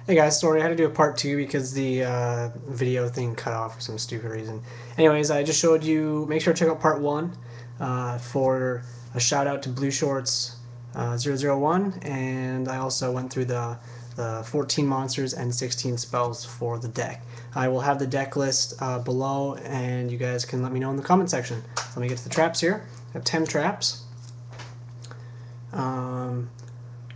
Hey guys, sorry I had to do a part 2 because the video thing cut off for some stupid reason. Anyways, I just showed you, make sure to check out part 1 for a shout out to Blue Shorts 001, and I also went through the 14 monsters and 16 spells for the deck. I will have the deck list below, and you guys can let me know in the comment section. Let me get to the traps here. I have 10 traps.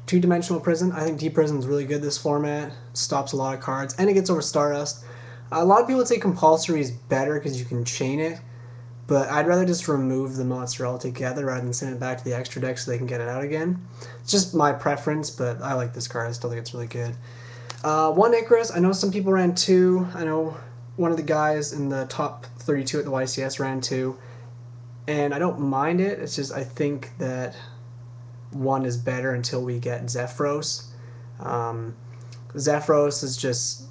Two-dimensional prison. I think deep prison is really good this format. Stops a lot of cards, and it gets over Stardust. A lot of people would say compulsory is better because you can chain it, but I'd rather just remove the monster altogether rather than send it back to the extra deck so they can get it out again. It's just my preference, but I like this card. I still think it's really good. One Icarus. I know some people ran 2. I know one of the guys in the top 32 at the YCS ran 2, and I don't mind it. It's just I think that 1 is better until we get Zephyros. Zephyros is just,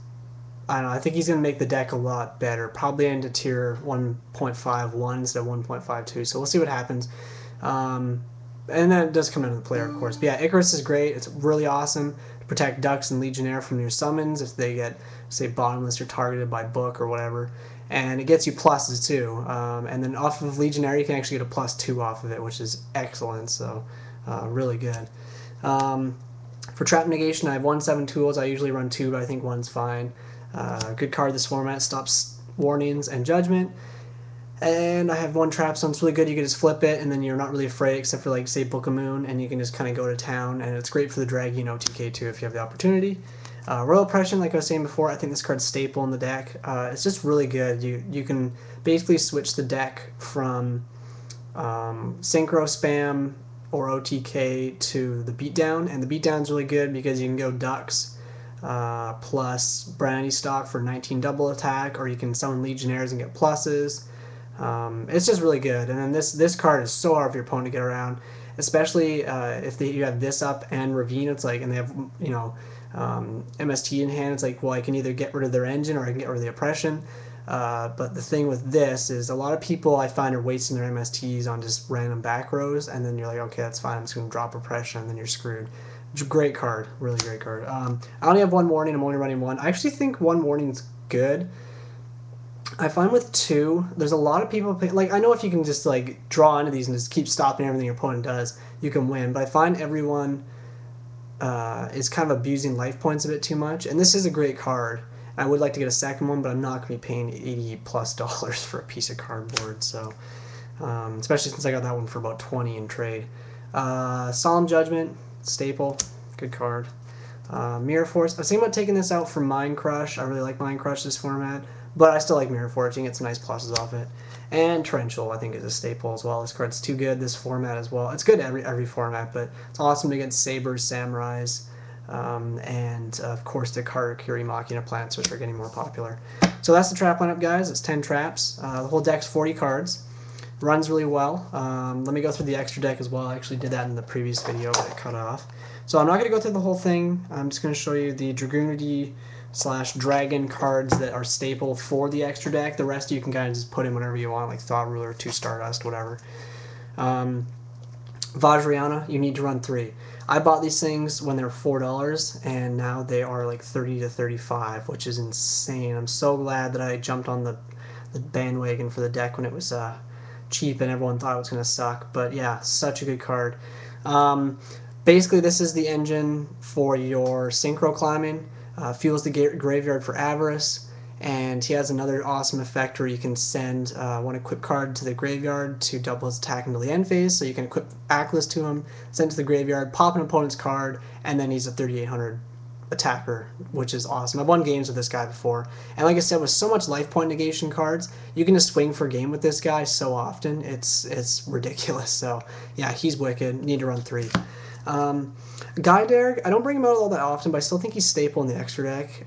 I don't know, I think he's going to make the deck a lot better, probably into tier 1.51 instead of 1.52, so we'll see what happens. And then it does come into the player, of course. But yeah, Icarus is great. It's really awesome to protect Dux and Legionnaire from your summons if they get, say, bottomless or targeted by book or whatever. And it gets you pluses too. And then off of Legionnaire, you can actually get a +2 off of it, which is excellent. So really good. For trap negation, I have 1/7 tools. I usually run 2, but I think 1's fine. Good card this format. Stops warnings and judgment. And I have 1 trap, so it's really good. You can just flip it, and then you're not really afraid, except for, like, say, Book of Moon, and you can just kind of go to town. And it's great for the Dragon OTK too if you have the opportunity. Royal Oppression, like I was saying before, I think this card's staple in the deck. It's just really good. You can basically switch the deck from Synchro Spam or OTK to the Beatdown, and the Beatdown's really good because you can go Dux plus Brandistock for 19 double attack, or you can summon Legionnaires and get pluses. It's just really good, and then this card is so hard for your opponent to get around, especially if you have this up and Ravine. It's like, and they have MST in hand. It's like, well, I can either get rid of their engine or I can get rid of the oppression. But the thing with this is a lot of people I find are wasting their MSTs on just random back rows, and then you're like, okay, that's fine, I'm just going to drop oppression, and then you're screwed. Great card, really great card. I only have 1 warning, I'm only running 1. I actually think 1 warning's good. I find with 2, there's a lot of people, like, I know if you can just, like, draw into these and just keep stopping everything your opponent does, you can win, but I find everyone is kind of abusing life points a bit too much, and this is a great card. I would like to get a second one, but I'm not going to be paying $80+ for a piece of cardboard, so especially since I got that one for about 20 in trade. Solemn Judgment, staple, good card. Mirror Force, I was thinking about taking this out for Mind Crush. I really like Mind Crush this format, but I still like Mirror Force. You can get some nice pluses off it. And Torrential, I think, is a staple as well. This card's too good, this format as well. It's good every format, but it's awesome to get Sabers, Samurais, and of course the Karakuri Machina plants, which are getting more popular. So that's the trap lineup, guys. It's 10 traps. The whole deck's 40 cards. Runs really well. Let me go through the extra deck as well. I actually did that in the previous video, but it cut off. So I'm not going to go through the whole thing. I'm just going to show you the Dragunity / Dragon cards that are staple for the extra deck. The rest you can kind of just put in whenever you want, like Thought Ruler, 2 Stardust, whatever. Vajrayana, you need to run 3. I bought these things when they were $4, and now they are like 30 to 35, which is insane. I'm so glad that I jumped on the bandwagon for the deck when it was cheap and everyone thought it was going to suck. But yeah, such a good card. Basically, this is the engine for your Synchro climbing. Fuels the graveyard for Avarice, and he has another awesome effect where you can send 1 equip card to the graveyard to double his attack until the end phase, so you can equip Aklys to him, send to the graveyard, pop an opponent's card, and then he's a 3800 attacker, which is awesome. I've won games with this guy before, and like I said, with so much life point negation cards, you can just swing for game with this guy so often, it's ridiculous. So yeah, he's wicked. Need to run 3. Guy Derek, I don't bring him out all that often, but I still think he's staple in the extra deck.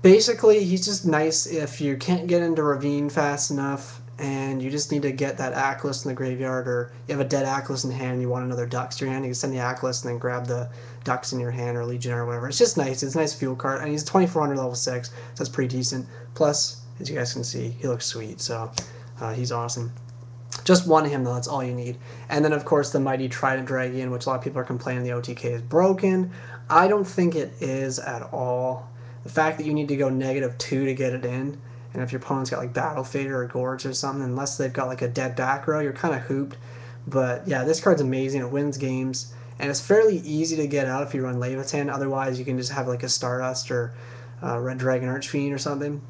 Basically, he's just nice if you can't get into Ravine fast enough and you just need to get that Aklys in the graveyard, or you have a dead Aklys in hand and you want another Dux to your hand, you can send the Aklys and then grab the Dux in your hand, or Legionnaire or whatever. It's just nice. It's a nice fuel card, and he's 2400 level 6, so that's pretty decent. Plus, as you guys can see, he looks sweet, so he's awesome. Just one of him, though, that's all you need. And then, of course, the Mighty Trident Dragon, which a lot of people are complaining the OTK is broken. I don't think it is at all. The fact that you need to go -2 to get it in, and if your opponent's got like Battle Fader or Gorge or something, unless they've got like a dead back row, you're kind of hooped. But yeah, this card's amazing. It wins games, and it's fairly easy to get out if you run Leyvaten. Otherwise, you can just have like a Stardust or Red Dragon Archfiend or something.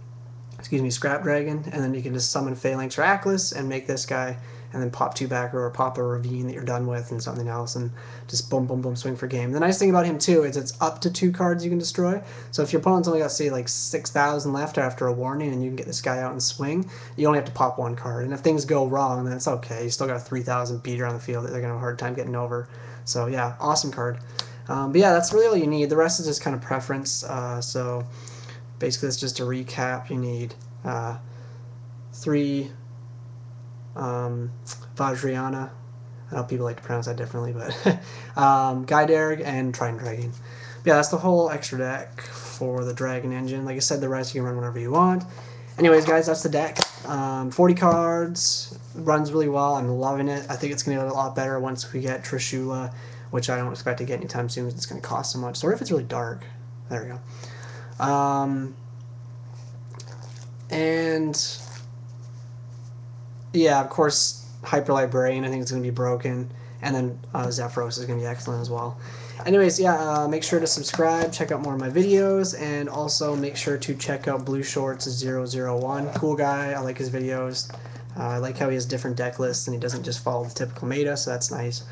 Excuse me, Scrap Dragon, and then you can just summon Phalanx or Aklys and make this guy, and then pop 2 back row or pop a Ravine that you're done with and something else, and just boom, boom, boom, swing for game. The nice thing about him too is it's up to 2 cards you can destroy. So if your opponent's only got, say, like 6,000 left after a warning, and you can get this guy out and swing, you only have to pop 1 card. And if things go wrong, then it's okay. You still got a 3,000 beater on the field that they're gonna have a hard time getting over. So yeah, awesome card. But yeah, that's really all you need. The rest is just kind of preference. So basically, it's just a recap. You need 3 Vajrayana. I know people like to pronounce that differently, but Gyderg and Trident Dragon. Yeah, that's the whole extra deck for the Dragon engine. Like I said, the rest you can run whenever you want. Anyways, guys, that's the deck. 40 cards, runs really well. I'm loving it. I think it's going to get a lot better once we get Trishula, which I don't expect to get anytime soon. It's going to cost so much. Or if it's really dark. There we go. And yeah, of course, Hyper Librarian, I think it's going to be broken. And then Zephyros is going to be excellent as well. Anyways, yeah, make sure to subscribe, check out more of my videos, and also make sure to check out Blue Shorts 001. Cool guy, I like his videos. I like how he has different deck lists and he doesn't just follow the typical meta, so that's nice.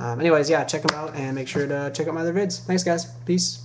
Anyways, yeah, check him out and make sure to check out my other vids. Thanks, guys. Peace.